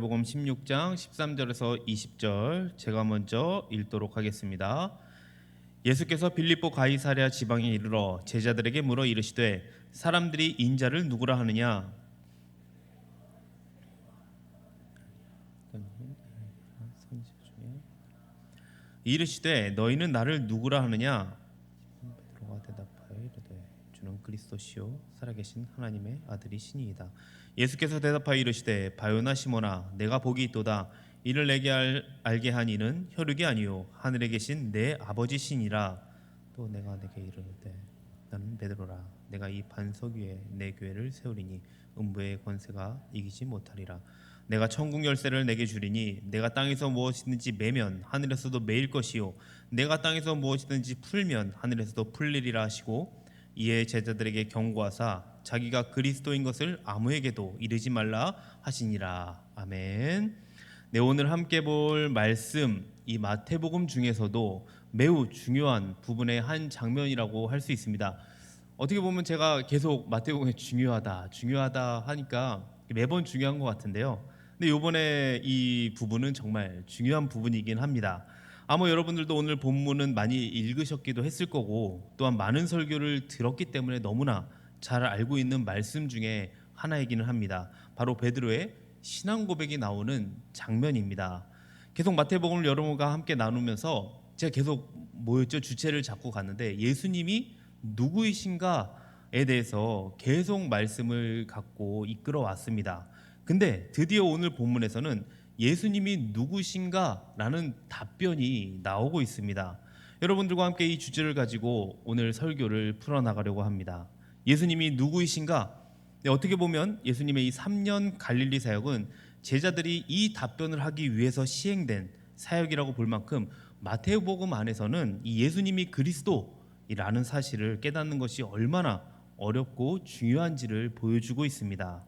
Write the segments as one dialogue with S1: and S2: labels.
S1: 복음 16장 13절에서 20절 제가 먼저 읽도록 하겠습니다. 예수께서 빌립보 가이사랴 지방에 이르러 제자들에게 물어 이르시되 사람들이 인자를 누구라 하느냐? 이르시되 너희는 나를 누구라 하느냐? 베드로가 대답하여 이르되 주는 그리스도시요 살아계신 하나님의 아들이시니이다. 예수께서 대답하여 이르시되 바요나 시몬아 내가 복이 있도다. 이를 내게 알게 한 이는 혈육이 아니요 하늘에 계신 내 아버지시니라. 또 내가 내게 이르되 나는 베드로라. 내가 이 반석 위에 내 교회를 세우리니 음부의 권세가 이기지 못하리라. 내가 천국 열쇠를 내게 주리니 내가 땅에서 무엇이든지 매면 하늘에서도 매일 것이요 내가 땅에서 무엇이든지 풀면 하늘에서도 풀리리라 하시고 이에 제자들에게 경고하사 자기가 그리스도인 것을 아무에게도 이르지 말라 하시니라. 아멘. 네, 오늘 함께 볼 말씀, 이 마태복음 중에서도 매우 중요한 부분의 한 장면이라고 할 수 있습니다. 어떻게 보면 제가 계속 마태복음이 중요하다 하니까 매번 중요한 것 같은데요. 근데 이번에 이 부분은 정말 중요한 부분이긴 합니다. 아마 여러분들도 오늘 본문은 많이 읽으셨기도 했을 거고 또한 많은 설교를 들었기 때문에 너무나 잘 알고 있는 말씀 중에 하나이기는 합니다. 바로 베드로의 신앙 고백이 나오는 장면입니다. 계속 마태복음을 여러분과 함께 나누면서 제가 계속 주체를 잡고 갔는데 예수님이 누구이신가에 대해서 계속 말씀을 갖고 이끌어 왔습니다. 근데 드디어 오늘 본문에서는 예수님이 누구신가라는 답변이 나오고 있습니다. 여러분들과 함께 이 주제를 가지고 오늘 설교를 풀어나가려고 합니다. 예수님이 누구이신가? 네, 어떻게 보면 예수님의 이 3년 갈릴리 사역은 제자들이 이 답변을 하기 위해서 시행된 사역이라고 볼 만큼 마태복음 안에서는 이 예수님이 그리스도라는 사실을 깨닫는 것이 얼마나 어렵고 중요한지를 보여주고 있습니다.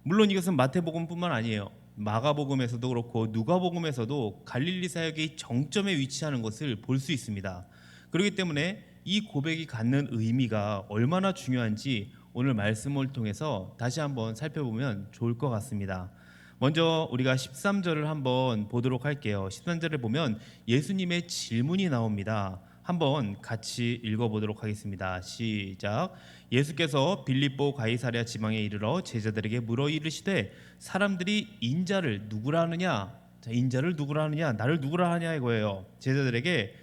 S1: 물론 이것은 마태복음뿐만 아니에요. 마가복음에서도 그렇고 누가복음에서도 갈릴리 사역의 정점에 위치하는 것을 볼 수 있습니다. 그렇기 때문에 이 고백이 갖는 의미가 얼마나 중요한지 오늘 말씀을 통해서 다시 한번 살펴보면 좋을 것 같습니다. 먼저 우리가 13절을 한번 보도록 할게요. 13절을 보면 예수님의 질문이 나옵니다. 한번 같이 읽어보도록 하겠습니다. 시작. 예수께서 빌립보 가이사랴 지방에 이르러 제자들에게 물어 이르시되 사람들이 인자를 누구라 하느냐? 자, 인자를 누구라 하느냐? 나를 누구라 하냐 이거예요. 제자들에게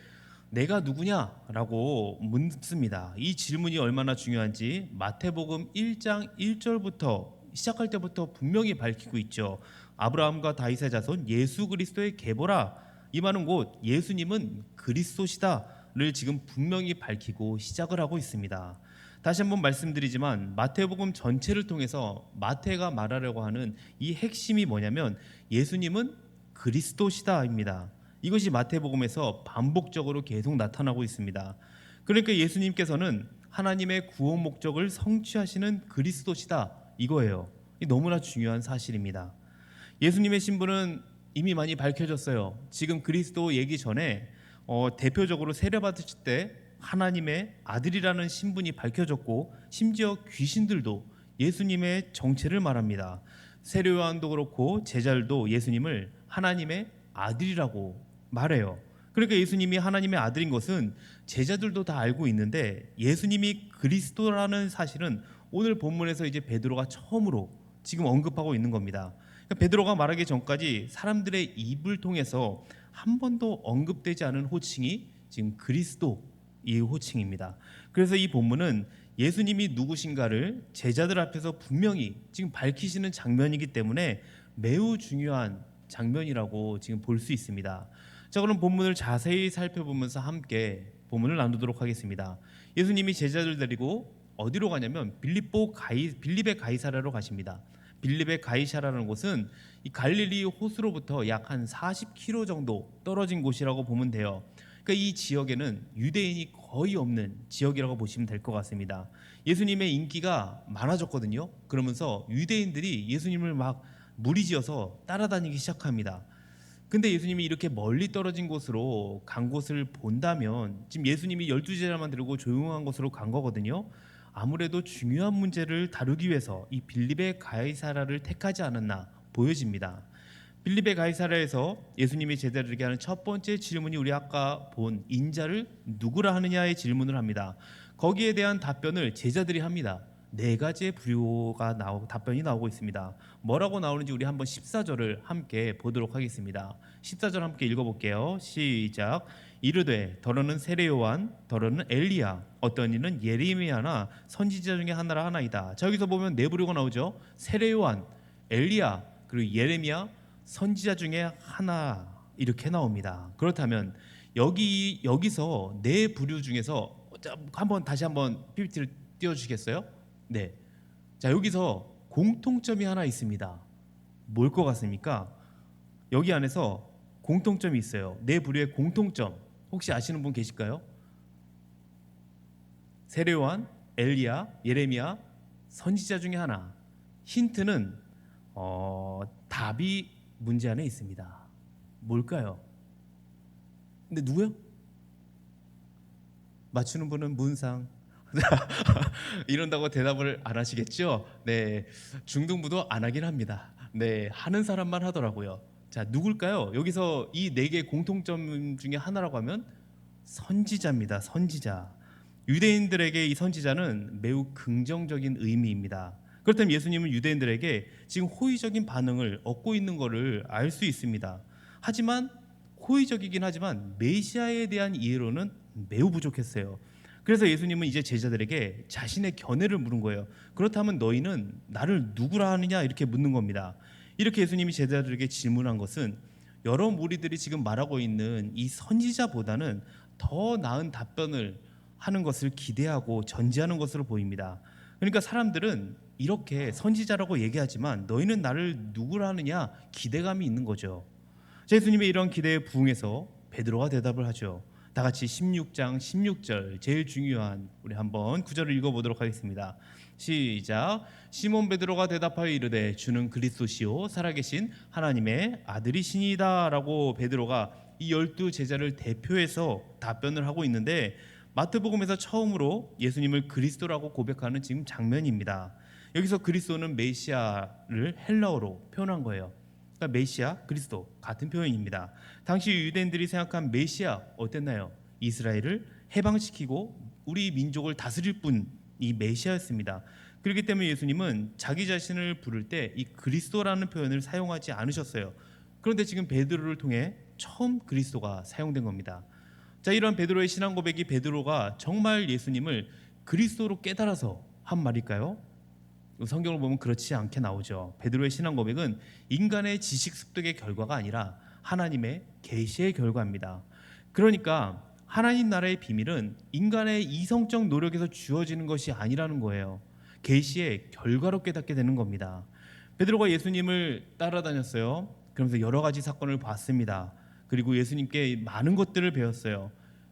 S1: 내가 누구냐라고 묻습니다. 이 질문이 얼마나 중요한지 마태복음 1장 1절부터 시작할 때부터 분명히 밝히고 있죠. 아브라함과 다윗의 자손 예수 그리스도의 계보라. 이 말은 곧 예수님은 그리스도시다를 지금 분명히 밝히고 시작을 하고 있습니다. 다시 한번 말씀드리지만 마태복음 전체를 통해서 마태가 말하려고 하는 이 핵심이 뭐냐면 예수님은 그리스도시다입니다. 이것이 마태복음에서 반복적으로 계속 나타나고 있습니다. 그러니까 예수님께서는 하나님의 구원 목적을 성취하시는 그리스도시다 이거예요. 너무나 중요한 사실입니다. 예수님의 신분은 이미 많이 밝혀졌어요. 지금 그리스도 얘기 전에 대표적으로 세례받으실 때 하나님의 아들이라는 신분이 밝혀졌고 심지어 귀신들도 예수님의 정체를 말합니다. 세례요한도 그렇고 제자들도 예수님을 하나님의 아들이라고 말해요. 그러니까 예수님이 하나님의 아들인 것은 제자들도 다 알고 있는데 예수님이 그리스도라는 사실은 오늘 본문에서 이제 베드로가 처음으로 지금 언급하고 있는 겁니다. 그러니까 베드로가 말하기 전까지 사람들의 입을 통해서 한 번도 언급되지 않은 호칭이 지금 그리스도 이 호칭입니다. 그래서 이 본문은 예수님이 누구신가를 제자들 앞에서 분명히 지금 밝히시는 장면이기 때문에 매우 중요한 장면이라고 지금 볼 수 있습니다. 자, 그럼 본문을 자세히 살펴보면서 함께 본문을 나누도록 하겠습니다. 예수님이 제자들 데리고 어디로 가냐면 빌립의 가이사랴로 가십니다. 빌립의 가이사랴라는 곳은 이 갈릴리 호수로부터 약 한 40km 정도 떨어진 곳이라고 보면 돼요. 그러니까 이 지역에는 유대인이 거의 없는 지역이라고 보시면 될 것 같습니다. 예수님의 인기가 많아졌거든요. 그러면서 유대인들이 예수님을 막 무리지어서 따라다니기 시작합니다. 근데 예수님이 이렇게 멀리 떨어진 곳으로 간 곳을 본다면 지금 예수님이 12제자만 데리고 조용한 곳으로 간 거거든요. 아무래도 중요한 문제를 다루기 위해서 이 빌립의 가이사랴를 택하지 않았나 보여집니다. 빌립의 가이사랴에서 예수님이 제자들에게 하는 첫 번째 질문이 우리 아까 본 인자를 누구라 하느냐의 질문을 합니다. 거기에 대한 답변을 제자들이 합니다. 네 가지의 부류가 답변이 나오고 있습니다. 뭐라고 나오는지 우리 한번 14절을 함께 보도록 하겠습니다. 14절 함께 읽어볼게요. 시작. 이르되 더러는 세례 요한, 더러는 엘리야, 어떤 이는 예레미야나 선지자 중에 하나라 하나이다. 자, 여기서 보면 네 부류가 나오죠. 세례 요한, 엘리야, 그리고 예레미야, 선지자 중에 하나, 이렇게 나옵니다. 그렇다면 여기서 네 부류 중에서 다시 한번 PPT를 띄워주시겠어요? 네. 자, 여기서 공통점이 하나 있습니다. 뭘 것 같습니까? 여기 안에서 공통점이 있어요. 네 부류의 공통점 혹시 아시는 분 계실까요? 세례 요한, 엘리야, 예레미야, 선지자 중에 하나. 힌트는 답이 문제 안에 있습니다. 뭘까요? 근데 누구요? 맞추는 분은 문상. 이런다고 대답을 안 하시겠죠? 네, 중등부도 안 하긴 합니다. 네, 하는 사람만 하더라고요. 자, 누굴까요? 여기서 이 네 개 공통점 중에 하나라고 하면 선지자입니다. 선지자. 유대인들에게 이 선지자는 매우 긍정적인 의미입니다. 그렇다면 예수님은 유대인들에게 지금 호의적인 반응을 얻고 있는 것을 알 수 있습니다. 하지만 호의적이긴 하지만 메시아에 대한 이해로는 매우 부족했어요. 그래서 예수님은 이제 제자들에게 자신의 견해를 물은 거예요. 그렇다면 너희는 나를 누구라 하느냐, 이렇게 묻는 겁니다. 이렇게 예수님이 제자들에게 질문한 것은 여러 무리들이 지금 말하고 있는 이 선지자보다는 더 나은 답변을 하는 것을 기대하고 전제하는 것으로 보입니다. 그러니까 사람들은 이렇게 선지자라고 얘기하지만 너희는 나를 누구라 하느냐, 기대감이 있는 거죠. 예수님의 이런 기대에 부응해서 베드로가 대답을 하죠. 다 같이 16장 16절, 제일 중요한 우리 한번 구절을 읽어보도록 하겠습니다. 시작. 시몬 베드로가 대답하여 이르되 주는 그리스도시요 살아계신 하나님의 아들이시니이다 라고 베드로가 이 12 제자를 대표해서 답변을 하고 있는데, 마태복음에서 처음으로 예수님을 그리스도라고 고백하는 지금 장면입니다. 여기서 그리스도는 메시아를 헬라어로 표현한 거예요. 그러니까 메시아, 그리스도 같은 표현입니다. 당시 유대인들이 생각한 메시아 어땠나요? 이스라엘을 해방시키고 우리 민족을 다스릴 분이 메시아였습니다. 그렇기 때문에 예수님은 자기 자신을 부를 때 이 그리스도라는 표현을 사용하지 않으셨어요. 그런데 지금 베드로를 통해 처음 그리스도가 사용된 겁니다. 자, 이런 베드로의 신앙 고백이 베드로가 정말 예수님을 그리스도로 깨달아서 한 말일까요? 성경을 보면 그렇지 않게 나오죠. 베드로의 신앙 고백은 인간의 지식 습득의 결과가 아니라 하나님의 계시의 결과입니다. 그러니까 하나님 나라의 비밀은 인간의 이성적 노력에서 주어지는 것이 아니라는 거예요. 계시의 결과로 깨닫게 되는 겁니다. 베드로가 예수님을 따라다녔어요. 그러면서 여러 가지 사건을 봤습니다. 그리고 예수님께 많은 것들을 배웠어요.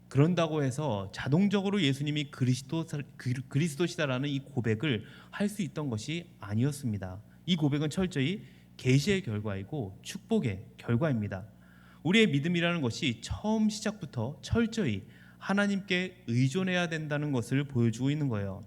S1: 그런다고 해서 자동적으로 예수님이 그리스도시다라는 이 고백을 할 수 있던 것이 아니었습니다. 이 고백은 철저히 계시의 결과이고 축복의 결과입니다. 우리의 믿음이라는 것이 처음 시작부터 철저히 하나님께 의존해야 된다는 것을 보여주고 있는 거예요.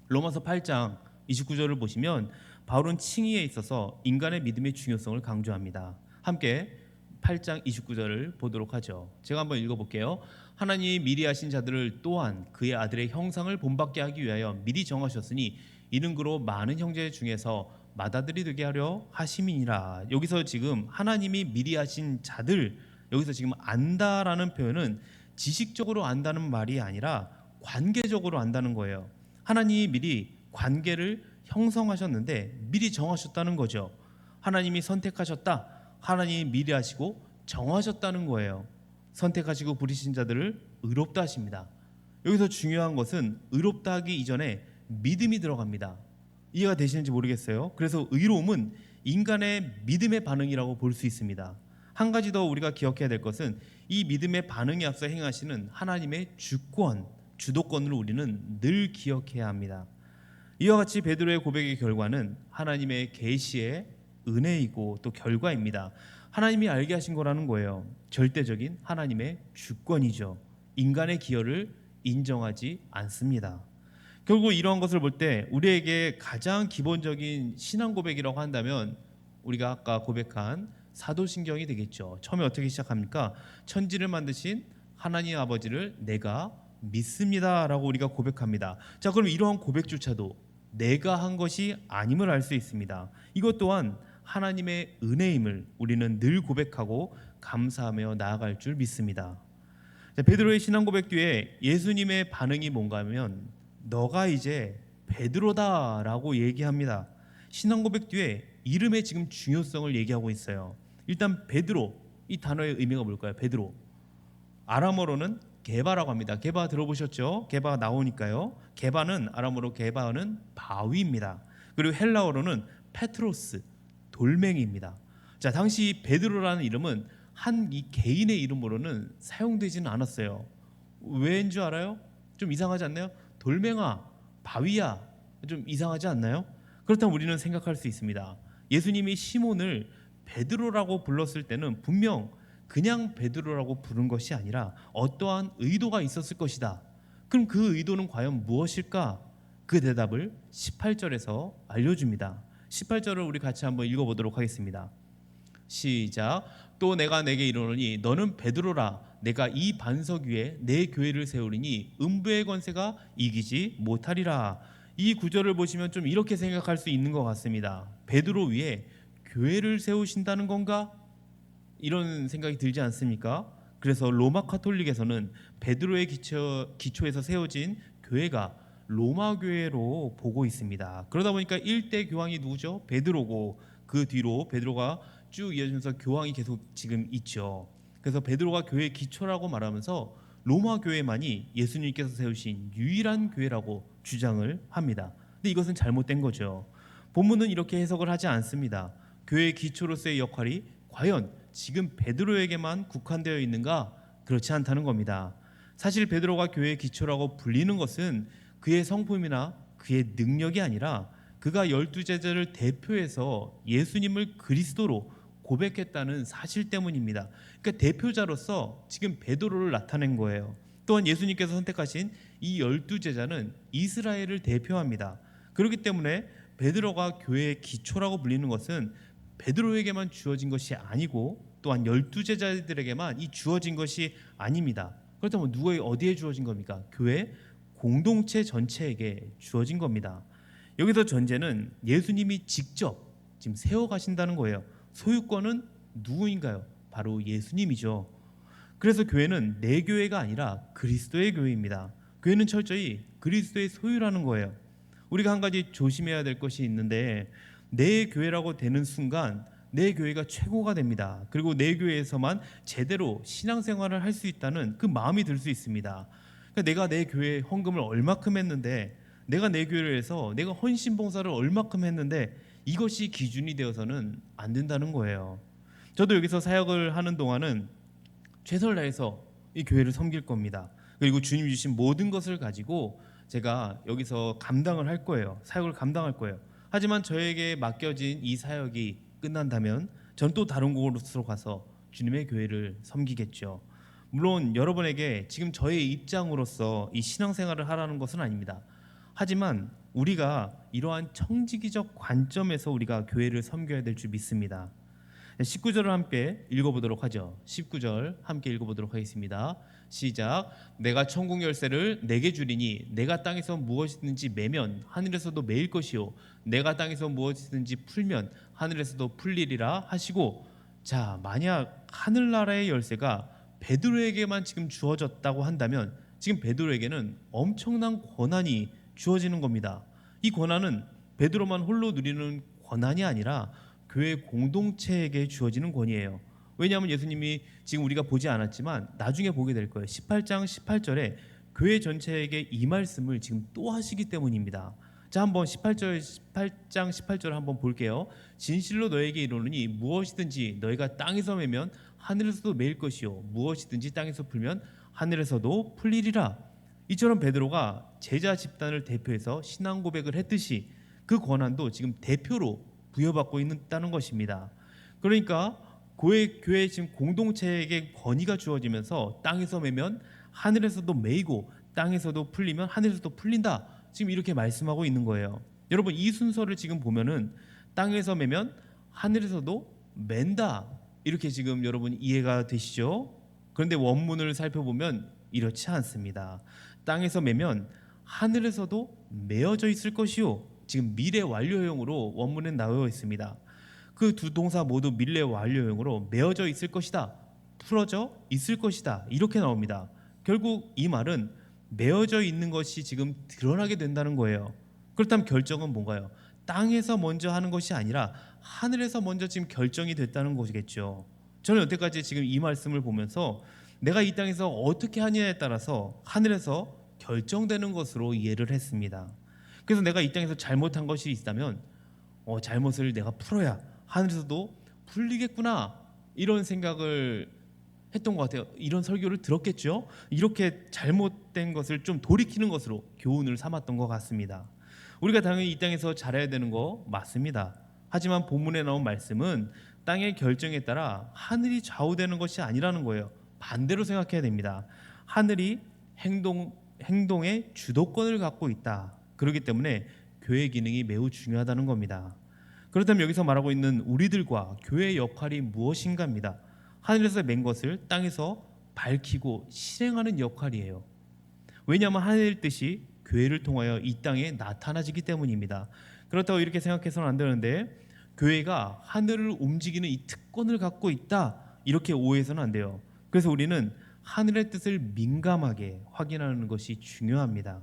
S1: 로마서 8장 29절을 보시면 바울은 칭의에 있어서 인간의 믿음의 중요성을 강조합니다. 함께 8장 29절을 보도록 하죠. 제가 한번 읽어볼게요. 하나님이 미리 하신 자들을 또한 그의 아들의 형상을 본받게 하기 위하여 미리 정하셨으니 이는 그로 많은 형제 중에서 맏아들이 되게 하려 하심이니라. 여기서 지금 하나님이 미리 하신 자들, 여기서 지금 안다라는 표현은 지식적으로 안다는 말이 아니라 관계적으로 안다는 거예요. 하나님이 미리 관계를 형성하셨는데 미리 정하셨다는 거죠. 하나님이 선택하셨다, 하나님이 미리 하시고 정하셨다는 거예요. 선택하시고 부르신 자들을 의롭다 하십니다. 여기서 중요한 것은 의롭다 하기 이전에 믿음이 들어갑니다. 이해가 되시는지 모르겠어요. 그래서 의로움은 인간의 믿음의 반응이라고 볼 수 있습니다. 한 가지 더 우리가 기억해야 될 것은 이 믿음의 반응에 앞서 행하시는 하나님의 주권, 주도권을 우리는 늘 기억해야 합니다. 이와 같이 베드로의 고백의 결과는 하나님의 계시의 은혜이고 또 결과입니다. 하나님이 알게 하신 거라는 거예요. 절대적인 하나님의 주권이죠. 인간의 기여를 인정하지 않습니다. 결국 이러한 것을 볼 때 우리에게 가장 기본적인 신앙 고백이라고 한다면 우리가 아까 고백한 사도신경이 되겠죠. 처음에 어떻게 시작합니까? 천지를 만드신 하나님 아버지를 내가 믿습니다라고 우리가 고백합니다. 자, 그럼 이러한 고백조차도 내가 한 것이 아님을 알 수 있습니다. 이것 또한 하나님의 은혜임을 우리는 늘 고백하고 감사하며 나아갈 줄 믿습니다. 자, 베드로의 신앙 고백 뒤에 예수님의 반응이 뭔가 하면 너가 이제 베드로다라고 얘기합니다. 신앙 고백 뒤에 이름의 지금 중요성을 얘기하고 있어요. 일단 베드로, 이 단어의 의미가 뭘까요? 베드로, 아람어로는 게바라고 합니다. 게바 들어보셨죠? 게바 나오니까요. 게바는 아람어로 게바는 바위입니다. 그리고 헬라어로는 페트로스, 돌멩이입니다. 자, 당시 베드로라는 이름은 한 이 개인의 이름으로는 사용되지는 않았어요. 왜인 줄 알아요? 좀 이상하지 않나요? 돌멩아, 바위야, 좀 이상하지 않나요? 그렇다면 우리는 생각할 수 있습니다. 예수님이 시몬을 베드로라고 불렀을 때는 분명 그냥 베드로라고 부른 것이 아니라 어떠한 의도가 있었을 것이다. 그럼 그 의도는 과연 무엇일까? 그 대답을 18절에서 알려줍니다. 18절을 우리 같이 한번 읽어보도록 하겠습니다. 시작. 또 내가 내게 이르노니 너는 베드로라. 내가 이 반석 위에 내 교회를 세우리니 음부의 권세가 이기지 못하리라. 이 구절을 보시면 좀 이렇게 생각할 수 있는 것 같습니다. 베드로 위에 교회를 세우신다는 건가? 이런 생각이 들지 않습니까? 그래서 로마 카톨릭에서는 베드로의 기초에서 세워진 교회가 로마 교회로 보고 있습니다. 그러다 보니까 1대 교황이 누구죠? 베드로고 그 뒤로 베드로가 쭉 이어지면서 교황이 계속 지금 있죠. 그래서 베드로가 교회의 기초라고 말하면서 로마 교회만이 예수님께서 세우신 유일한 교회라고 주장을 합니다. 근데 이것은 잘못된 거죠. 본문은 이렇게 해석을 하지 않습니다. 교회의 기초로서의 역할이 과연 지금 베드로에게만 국한되어 있는가? 그렇지 않다는 겁니다. 사실 베드로가 교회의 기초라고 불리는 것은 그의 성품이나 그의 능력이 아니라 그가 12제자를 대표해서 예수님을 그리스도로 고백했다는 사실 때문입니다. 그러니까 대표자로서 지금 베드로를 나타낸 거예요. 또한 예수님께서 선택하신 이 12제자는 이스라엘을 대표합니다. 그렇기 때문에 베드로가 교회의 기초라고 불리는 것은 베드로에게만 주어진 것이 아니고 또한 12제자들에게만 이 주어진 것이 아닙니다. 그렇다면 누구에 어디에 주어진 겁니까? 교회 공동체 전체에게 주어진 겁니다. 여기서 전제는 예수님이 직접 지금 세워 가신다는 거예요. 소유권은 누구인가요? 바로 예수님이죠. 그래서 교회는 내 교회가 아니라 그리스도의 교회입니다. 교회는 철저히 그리스도의 소유라는 거예요. 우리가 한 가지 조심해야 될 것이 있는데 내 교회라고 되는 순간 내 교회가 최고가 됩니다. 그리고 내 교회에서만 제대로 신앙생활을 할 수 있다는 그 마음이 들 수 있습니다. 그러니까 내가 내 교회에 헌금을 얼마큼 했는데 내가 내 교회를 해서 내가 헌신봉사를 얼마큼 했는데 이것이 기준이 되어서는 안 된다는 거예요. 저도 여기서 사역을 하는 동안은 최선을 다해서 이 교회를 섬길 겁니다. 그리고 주님 주신 모든 것을 가지고 제가 여기서 감당을 할 거예요. 사역을 감당할 거예요. 하지만 저에게 맡겨진 이 사역이 끝난다면 전 또 다른 곳으로 가서 주님의 교회를 섬기겠죠. 물론 여러분에게 지금 저의 입장으로서 이 신앙생활을 하라는 것은 아닙니다. 하지만 우리가 이러한 청지기적 관점에서 우리가 교회를 섬겨야 될 줄 믿습니다. 19절을 함께 읽어보도록 하죠. 19절 함께 읽어보도록 하겠습니다. 시작. 내가 천국 열쇠를 내게 주리니 내가 땅에서 무엇이든지 매면 하늘에서도 매일 것이요 내가 땅에서 무엇이든지 풀면 하늘에서도 풀리리라 하시고, 자, 만약 하늘나라의 열쇠가 베드로에게만 지금 주어졌다고 한다면 지금 베드로에게는 엄청난 권한이 주어지는 겁니다. 이 권한은 베드로만 홀로 누리는 권한이 아니라 교회 공동체에게 주어지는 권위예요. 왜냐하면 예수님이 지금 우리가 보지 않았지만 나중에 보게 될 거예요. 18장 18절에 교회 전체에게 이 말씀을 지금 또 하시기 때문입니다. 자, 한번 18장 18절 한번 볼게요. 진실로 너에게 이르노니 무엇이든지 너희가 땅에서 매면 하늘에서도 매일 것이요 무엇이든지 땅에서 풀면 하늘에서도 풀리리라. 이처럼 베드로가 제자 집단을 대표해서 신앙 고백을 했듯이 그 권한도 지금 대표로 부여받고 있다는 것입니다. 그러니까 교회 지금 공동체에게 권위가 주어지면서 땅에서 매면 하늘에서도 매이고 땅에서도 풀리면 하늘에서도 풀린다. 지금 이렇게 말씀하고 있는 거예요. 여러분, 이 순서를 지금 보면은 땅에서 매면 하늘에서도 맨다. 이렇게 지금 여러분 이해가 되시죠? 그런데 원문을 살펴보면 이렇지 않습니다. 땅에서 매면 하늘에서도 메어져 있을 것이요. 지금 미래 완료형으로 원문에 나와 있습니다. 그 두 동사 모두 미래 완료형으로 메어져 있을 것이다, 풀어져 있을 것이다, 이렇게 나옵니다. 결국 이 말은 메어져 있는 것이 지금 드러나게 된다는 거예요. 그렇다면 결정은 뭔가요? 땅에서 먼저 하는 것이 아니라 하늘에서 먼저 지금 결정이 됐다는 것이겠죠. 저는 여태까지 지금 이 말씀을 보면서 내가 이 땅에서 어떻게 하느냐에 따라서 하늘에서 결정되는 것으로 이해를 했습니다. 그래서 내가 이 땅에서 잘못한 것이 있다면 잘못을 내가 풀어야 하늘에서도 풀리겠구나, 이런 생각을 했던 것 같아요. 이런 설교를 들었겠죠. 이렇게 잘못된 것을 좀 돌이키는 것으로 교훈을 삼았던 것 같습니다. 우리가 당연히 이 땅에서 잘해야 되는 거 맞습니다. 하지만 본문에 나온 말씀은 땅의 결정에 따라 하늘이 좌우되는 것이 아니라는 거예요. 반대로 생각해야 됩니다. 하늘이 행동의 주도권을 갖고 있다. 그렇기 때문에 교회 기능이 매우 중요하다는 겁니다. 그렇다면 여기서 말하고 있는 우리들과 교회의 역할이 무엇인가입니다. 하늘에서 맨 것을 땅에서 밝히고 실행하는 역할이에요. 왜냐하면 하늘의 뜻이 교회를 통하여 이 땅에 나타나지기 때문입니다. 그렇다고 이렇게 생각해서는 안 되는데, 교회가 하늘을 움직이는 이 특권을 갖고 있다, 이렇게 오해해서는 안 돼요. 그래서 우리는 하늘의 뜻을 민감하게 확인하는 것이 중요합니다.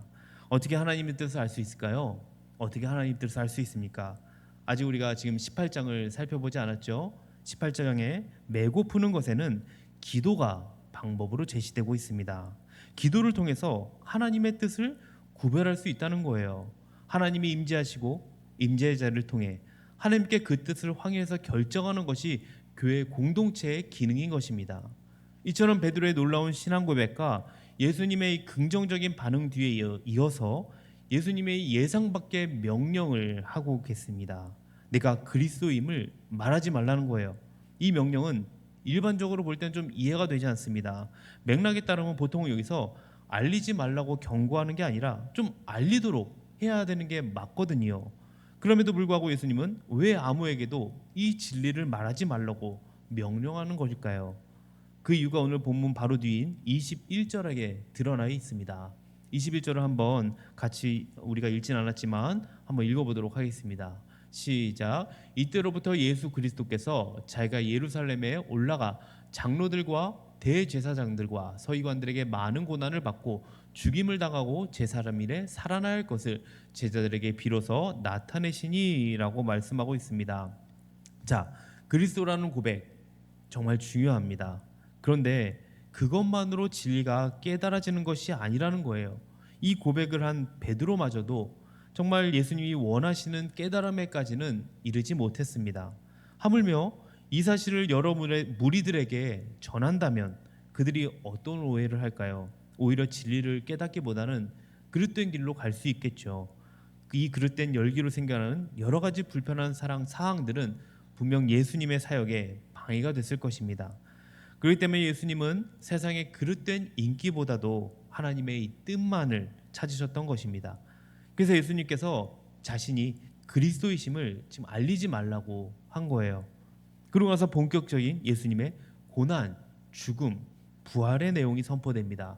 S1: 어떻게 하나님의 뜻을 알 수 있을까요? 어떻게 하나님의 뜻을 알 수 있습니까? 아직 우리가 지금 18장을 살펴보지 않았죠. 18장에 메고 푸는 것에는 기도가 방법으로 제시되고 있습니다. 기도를 통해서 하나님의 뜻을 구별할 수 있다는 거예요. 하나님이 임재하시고 임재의 자를 통해 하나님께 그 뜻을 확인해서 결정하는 것이 교회 공동체의 기능인 것입니다. 이처럼 베드로의 놀라운 신앙 고백과 예수님의 긍정적인 반응 뒤에 이어서 예수님의 예상 밖의 명령을 하고 계십니다. 내가 그리스도임을 말하지 말라는 거예요. 이 명령은 일반적으로 볼 때는 좀 이해가 되지 않습니다. 맥락에 따르면 보통 여기서 알리지 말라고 경고하는 게 아니라 좀 알리도록 해야 되는 게 맞거든요. 그럼에도 불구하고 예수님은 왜 아무에게도 이 진리를 말하지 말라고 명령하는 것일까요? 그 이유가 오늘 본문 바로 뒤인 21절에 드러나 있습니다. 21절을 한번 같이 우리가 읽진 않았지만 한번 읽어보도록 하겠습니다. 시작. 이때로부터 예수 그리스도께서 자기가 예루살렘에 올라가 장로들과 대제사장들과 서기관들에게 많은 고난을 받고 죽임을 당하고 제3일 일에 살아날 야 것을 제자들에게 비로소 나타내시니라고 말씀하고 있습니다. 자, 그리스도라는 고백 정말 중요합니다. 그런데 그것만으로 진리가 깨달아지는 것이 아니라는 거예요. 이 고백을 한 베드로마저도 정말 예수님이 원하시는 깨달음에까지는 이르지 못했습니다. 하물며 이 사실을 여러 무리들에게 전한다면 그들이 어떤 오해를 할까요? 오히려 진리를 깨닫기보다는 그릇된 길로 갈 수 있겠죠. 이 그릇된 열기로 생겨나는 여러 가지 불편한 사항들은 분명 예수님의 사역에 방해가 됐을 것입니다. 그렇기 때문에 예수님은 세상의 그릇된 인기보다도 하나님의 이 뜻만을 찾으셨던 것입니다. 그래서 예수님께서 자신이 그리스도이심을 지금 알리지 말라고 한 거예요. 그러고 나서 본격적인 예수님의 고난, 죽음, 부활의 내용이 선포됩니다.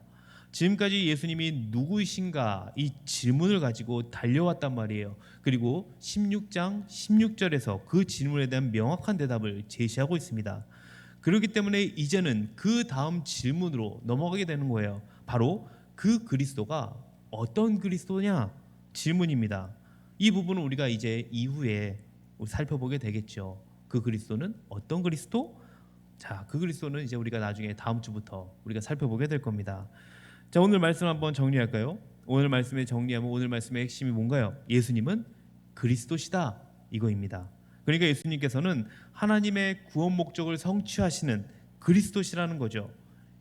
S1: 지금까지 예수님이 누구이신가 이 질문을 가지고 달려왔단 말이에요. 그리고 16장 16절에서 그 질문에 대한 명확한 대답을 제시하고 있습니다. 그렇기 때문에 이제는 그 다음 질문으로 넘어가게 되는 거예요. 바로 그 그리스도가 어떤 그리스도냐 질문입니다. 이 부분은 우리가 이제 이후에 살펴보게 되겠죠. 그 그리스도는 어떤 그리스도? 자, 그 그리스도는 이제 우리가 나중에 다음 주부터 우리가 살펴보게 될 겁니다. 자, 오늘 말씀 한번 정리할까요? 오늘 말씀에 정리하면 오늘 말씀의 핵심이 뭔가요? 예수님은 그리스도시다, 이거입니다. 그러니까 예수님께서는 하나님의 구원 목적을 성취하시는 그리스도시라는 거죠.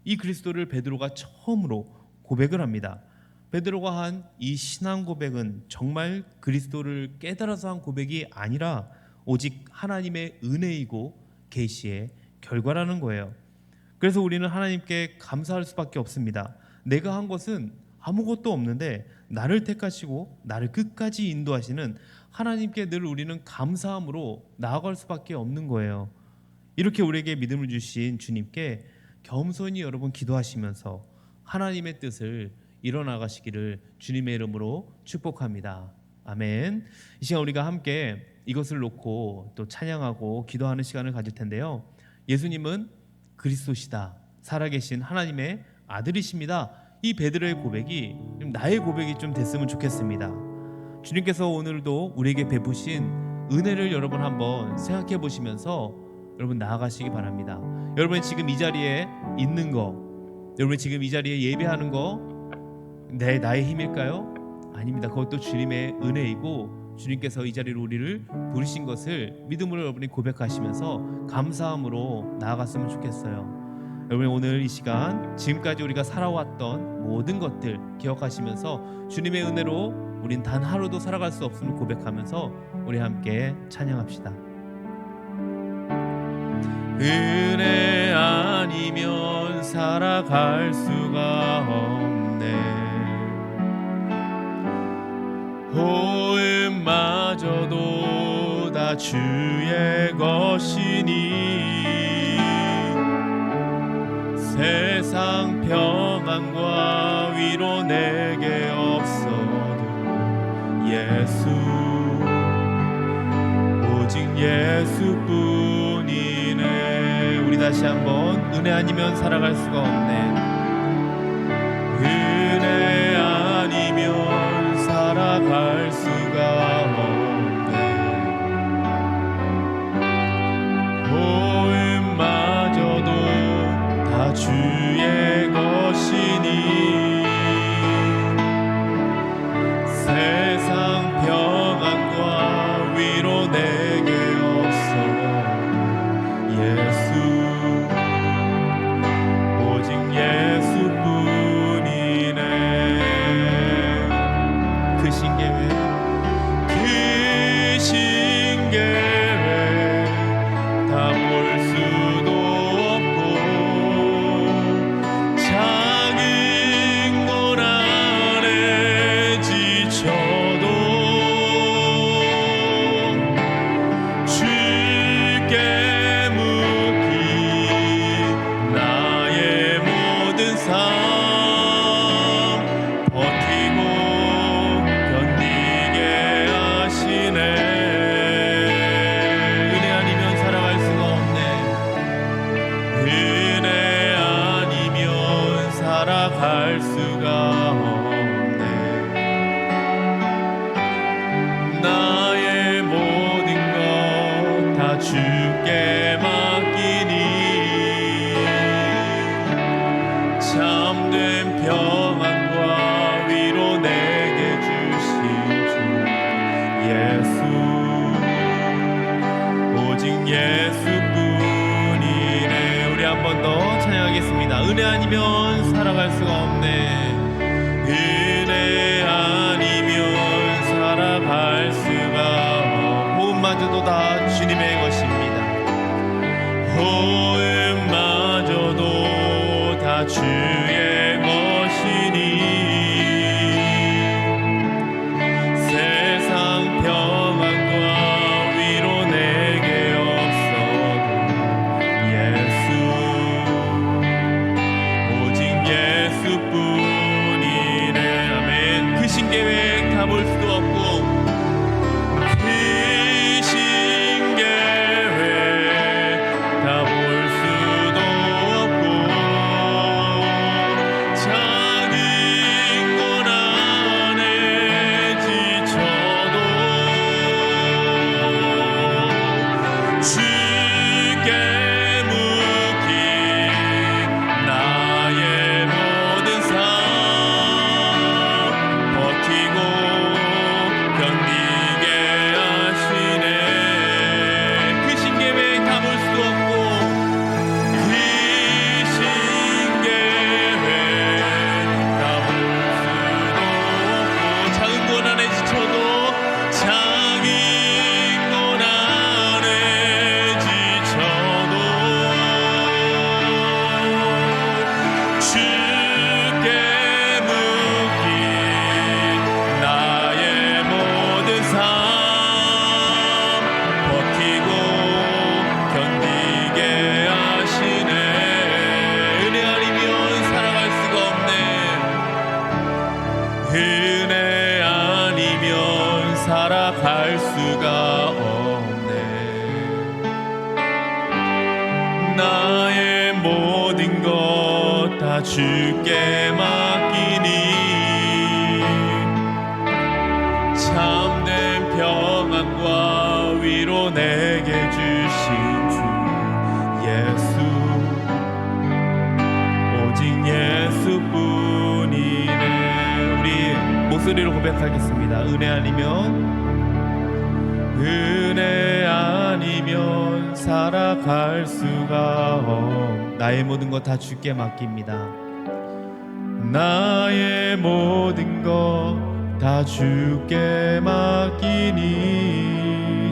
S1: 이 그리스도를 베드로가 처음으로 고백을 합니다. 베드로가 한 이 신앙 고백은 정말 그리스도를 깨달아서 한 고백이 아니라 오직 하나님의 은혜이고 계시의 결과라는 거예요. 그래서 우리는 하나님께 감사할 수밖에 없습니다. 내가 한 것은 아무것도 없는데 나를 택하시고 나를 끝까지 인도하시는 하나님께 늘 우리는 감사함으로 나아갈 수밖에 없는 거예요. 이렇게 우리에게 믿음을 주신 주님께 겸손히 여러분 기도하시면서 하나님의 뜻을 이뤄나가시기를 주님의 이름으로 축복합니다. 아멘. 이 시간 우리가 함께 이것을 놓고 또 찬양하고 기도하는 시간을 가질 텐데요. 예수님은 그리스도시다, 살아계신 하나님의 아들이십니다. 이 베드로의 고백이 나의 고백이 좀 됐으면 좋겠습니다. 주님께서 오늘도 우리에게 베푸신 은혜를 여러분 한번 생각해 보시면서 여러분 나아가시기 바랍니다. 여러분 지금 이 자리에 있는 거, 여러분 지금 이 자리에 예배하는 거 나의 힘일까요? 아닙니다. 그것도 주님의 은혜이고 주님께서 이 자리로 우리를 부르신 것을 믿음으로 여러분이 고백하시면서 감사함으로 나아갔으면 좋겠어요. 여러분 오늘 이 시간 지금까지 우리가 살아왔던 모든 것들 기억하시면서 주님의 은혜로 우린 단 하루도 살아갈 수 없음을 고백하면서 우리 함께 찬양합시다. 은혜 아니면 살아갈 수가 없네. 호흡마저도 다 주의 것이니 세상 평안과 위로 내게 없어도 예수, 오직 예수뿐이네. 우리 다시 한번 은혜 아니면 살아갈 수가 없네. 은혜 아니면 살아갈 수가 없네. 호흡마저도 다 주의 것이니 세상 평안과 위로 내게 없어 예수, 오직 예수뿐이네. 그 신계획 다 볼 수도 없고 작은 것 안에 지쳐도 주께 묻기 나의 모든 삶 버티고 견디게 하시네. 은혜 아니면 살아갈 수가 없네. 은혜 아니면 살아갈 수가 없네. 나의 모든 것 다 주께 맡기니 참된 평안과 위로 내게 주신 주 예수, 오직 예수뿐이네. 우리 한 번 더 찬양하겠습니다. 은혜 아니면 살아갈 수가 없네. 은혜 아니면 살아갈 수가 없네. 호흡마저도 다 주님의 것입니다. 호흡마저도 다 주의 것이니 세상 평안과 위로 내게 없어도 예수, 오직 예수뿐이네. 아멘. 그 신계획 다 볼 수도 없고 그 신계획 다 볼 수도 없고 나의 모든 것 다 주께 맡기니 참된 평안과 위로 내게 주신 주 예수 오직 예수뿐이네. 우리 목소리로 고백하겠습니다. 은혜 아니면 살아갈 수가 없. 나의 모든 것 다 주께 맡깁니다. 나의 모든 것 다 주께 맡기니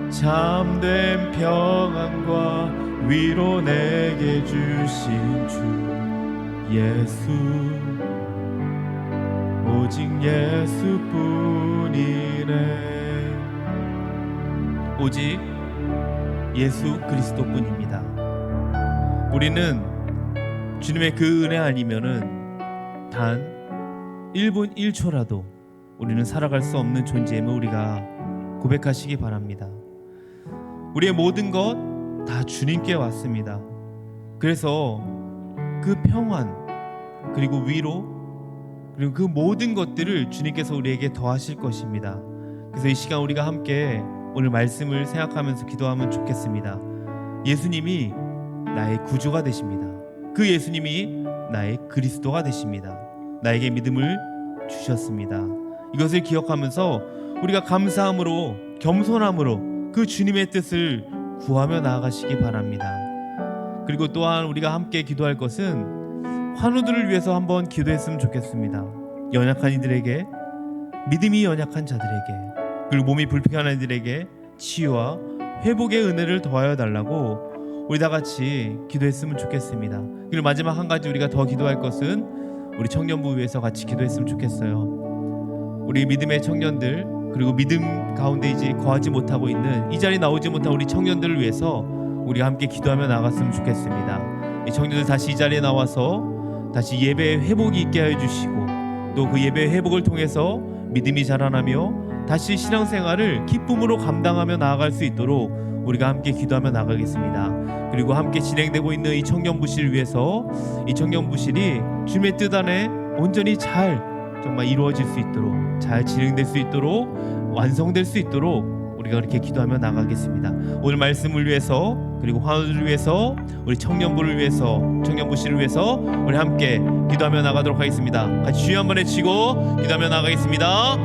S1: 참된 평안과 위로 내게 주신 주 예수 오직 예수뿐이네. 오직 예수 그리스도뿐입니다. 우리는 주님의 그 은혜 아니면은 단 1분 1초라도 우리는 살아갈 수 없는 존재임을 우리가 고백하시기 바랍니다. 우리의 모든 것 다 주님께 왔습니다. 그래서 그 평안 그리고 위로 그리고 그 모든 것들을 주님께서 우리에게 더하실 것입니다. 그래서 이 시간 우리가 함께 오늘 말씀을 생각하면서 기도하면 좋겠습니다. 예수님이 나의 구주가 되십니다. 그 예수님이 나의 그리스도가 되십니다. 나에게 믿음을 주셨습니다. 이것을 기억하면서 우리가 감사함으로 겸손함으로 그 주님의 뜻을 구하며 나아가시기 바랍니다. 그리고 또한 우리가 함께 기도할 것은 환우들을 위해서 한번 기도했으면 좋겠습니다. 연약한 이들에게, 믿음이 연약한 자들에게, 그리고 몸이 불편한 이들에게 치유와 회복의 은혜를 더하여 달라고 우리 다 같이 기도했으면 좋겠습니다. 그리고 마지막 한 가지 우리가 더 기도할 것은 우리 청년부 위해서 같이 기도했으면 좋겠어요. 우리 믿음의 청년들 그리고 믿음 가운데 이제 거하지 못하고 있는 이 자리에 나오지 못한 우리 청년들을 위해서 우리가 함께 기도하며 나갔으면 좋겠습니다. 이 청년들 다시 이 자리에 나와서 다시 예배의 회복이 있게 하여 주시고 또 그 예배의 회복을 통해서 믿음이 자라나며 다시 신앙생활을 기쁨으로 감당하며 나아갈 수 있도록 우리가 함께 기도하며 나가겠습니다. 그리고 함께 진행되고 있는 이 청년부실을 위해서 이 청년부실이 주님의 뜻 안에 온전히 잘 정말 이루어질 수 있도록 잘 진행될 수 있도록 완성될 수 있도록 우리가 그렇게 기도하며 나가겠습니다. 오늘 말씀을 위해서 그리고 환우들을 위해서 우리 청년부를 위해서 청년부실을 위해서 우리 함께 기도하며 나가도록 하겠습니다. 같이 주여 한번 외치고 기도하며 나가겠습니다.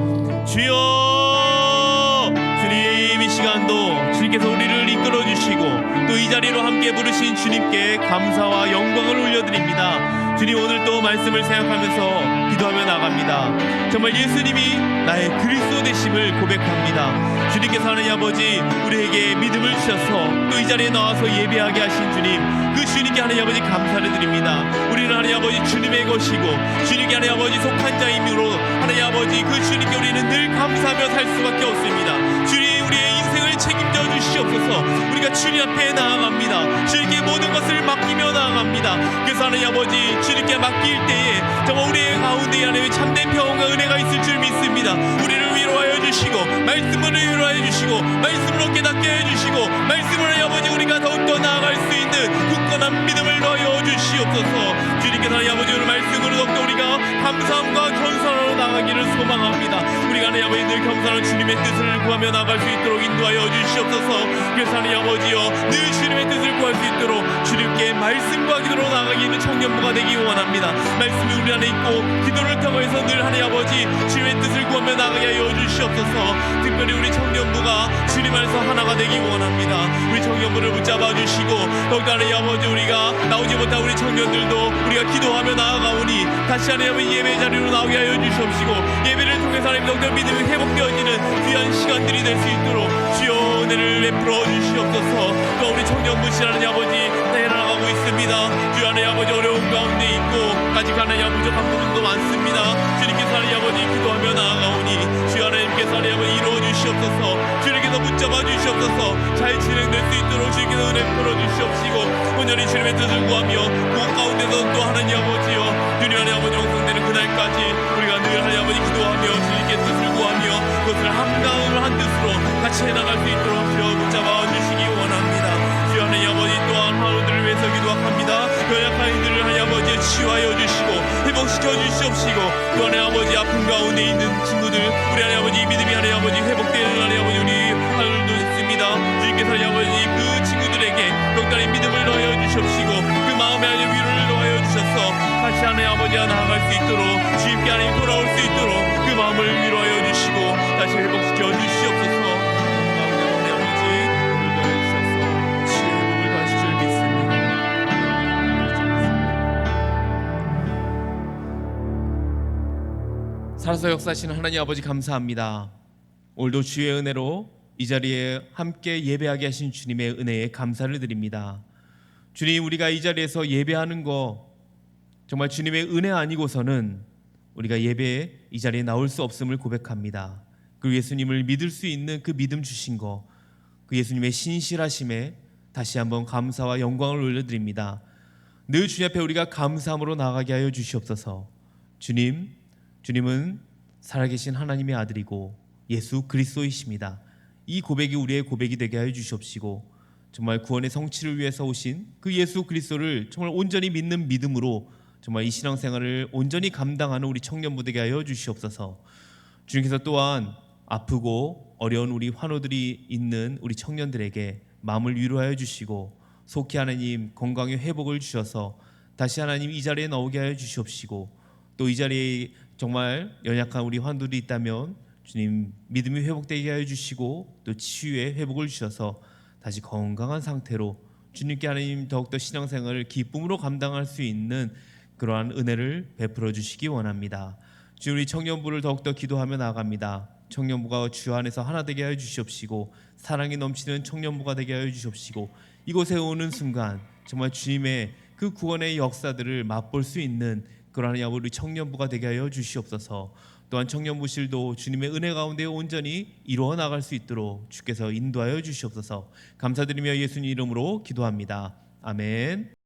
S1: 주여, 주님 이 시간도 주님께서 우리를 이끌어 주시고 또 이 자리로 함께 부르신 주님께 감사와 영광을 올려드립니다. 주님 오늘 또 말씀을 생각하면서 기도하며 나갑니다. 정말 예수님이 나의 그리스도 되심을 고백합니다. 주님께서 하나님 아버지 우리에게 믿음을 주셔서 또 이 자리에 나와서 예배하게 하신 주님, 그 주님께 하나님 아버지 감사를 드립니다. 우리는 하나님 아버지 주님의 것이고 주님께 하나님 아버지 속한 자이므로 하나님 아버지 그 주님께 우리는 늘 감사하며 살 수밖에 없습니다. 주님 우리의 인생을 책임져 주시옵소서. 우리가 주님 앞에 나아갑니다. 주님께 모든 것을 맡기며 나아갑니다. 그래서 하나님 아버지 주님께 맡길 때에 정말 우리의 가운데 하나님의 참된 평안과 은혜가 있을 줄 믿습니다. 우리를 위로하여 주시고 말씀으로 위로하여 주시고 말씀으로 깨닫게 해주시고 말씀으로 하나님 아버지 우리가 더욱더 나아갈 수 있는 굳건한 믿음을 넣어 주시옵소서. 주님께서 하나님 아버지 오늘 말씀으로 더욱더 우리가 감사함과 겸손으로 나가기를 소망합니다. 우리가 하나님 아버지 늘 겸손한 주님의 뜻을 구하며 나갈 수 있도록 인도하여 주시옵소서. 그래서 하나님 아버지여 늘 주님의 뜻을 구할 수 있도록 주님께 말씀과 기도로 나아가기는 청년부가 되기 원합니다. 말씀이 우리 안에 있고 기도를 통해서 늘 하나님 아버지 주님의 뜻을 구하며 나가게 하여 주시옵소서. 특별히 우리 청년부가 주님 안에서 하나가 되기 원합니다. 우리 청년부를 붙잡아 주시고 더욱더 하나님 아버지 우리가 나오지 못한 우리 청년들도 우리가 기도하며 나아가오니 다시 하나님 아버지 예배 자리로 나오게 하여 주시옵시고 예배를 통해서 하나님 더욱더 믿음이 회복되어지는 귀한 시간들이 될 수 있도록 주여 은혜를 베풀어 주시옵소서. 또 우리 청년부실 하나님 아버지 해나가고 있습니다. 주 하나님 아버지 어려운 가운데 있고 아직 하나님 아버지 부족한 부분도 많습니다. 주님께서 하나님 아버지 기도하며 나아가오니 주 하나님께서 하나님 아버지 이루어 주시옵소서. 주님께서 붙잡아 주시옵소서. 잘 진행될 수 있도록 주님께서 은혜 풀어 주시옵시고 온전히 주님의 뜻을 구하며 무엇 가운데서 또 하나님 아버지여 주님 하나님 아버지 완성되는 그날까지 우리가 늘 하나님 아버지 기도하며 주님께 뜻을 구하며 그것을 한 마음으로 한 뜻으로 같이 해나갈 수 있도록 주여 붙잡아 주시기 원합니다. 주여 주시옵시고 또 하나님 아버지 아픔 가운데 있는 친구들 우리 하나님 아버지 믿음이 하나님 아버지 회복되는 하나님 아버지 우리 하늘도 있습니다. 주님께서 하나님 아버지 그 친구들에게 더욱다른 믿음을 더하여 주시옵시고 그 마음에 하나님 위로를 더하여 주셔서 다시 하나님 아버지와 나아갈 수 있도록 주님께 하나님 돌아올 수 있도록 그 마음을 위로하여 주시고 다시 회복시켜 주시옵소서. 하나님 아버지 힘을 더하여 주셔서 치유의 회복을 더하실 줄 믿습니다. 살아서 역사하시는 하나님 아버지 감사합니다. 오늘도 주의 은혜로 이 자리에 함께 예배하게 하신 주님의 은혜에 감사를 드립니다. 주님, 우리가 이 자리에서 예배하는 거 정말 주님의 은혜 아니고서는 우리가 예배에 이 자리에 나올 수 없음을 고백합니다. 그 예수님을 믿을 수 있는 그 믿음 주신 거, 그 예수님의 신실하심에 다시 한번 감사와 영광을 올려드립니다. 늘 주님 앞에 우리가 감사함으로 나아가게 하여 주시옵소서. 주님은 살아계신 하나님의 아들이고 예수 그리스도이십니다. 이 고백이 우리의 고백이 되게 하여 주시옵시고 정말 구원의 성취를 위해서 오신 그 예수 그리스도를 정말 온전히 믿는 믿음으로 정말 이 신앙생활을 온전히 감당하는 우리 청년부 되게 하여 주시옵소서. 주님께서 또한 아프고 어려운 우리 환우들이 있는 우리 청년들에게 마음을 위로하여 주시고 속히 하나님 건강의 회복을 주셔서 다시 하나님 이 자리에 나오게 하여 주시옵시고 또 이 자리에 정말 연약한 우리 환우들이 있다면 주님 믿음이 회복되게 하여 주시고 또 치유의 회복을 주셔서 다시 건강한 상태로 주님께 하나님 더욱더 신앙생활을 기쁨으로 감당할 수 있는 그러한 은혜를 베풀어 주시기 원합니다. 주님, 우리 청년부를 더욱더 기도하며 나아갑니다. 청년부가 주 안에서 하나 되게 하여 주시옵시고 사랑이 넘치는 청년부가 되게 하여 주시옵시고 이곳에 오는 순간 정말 주님의 그 구원의 역사들을 맛볼 수 있는 그러한 우리 청년부가 되게 하여 주시옵소서. 또한 청년부실도 주님의 은혜 가운데 온전히 이루어 나갈 수 있도록 주께서 인도하여 주시옵소서. 감사드리며 예수님 이름으로 기도합니다. 아멘.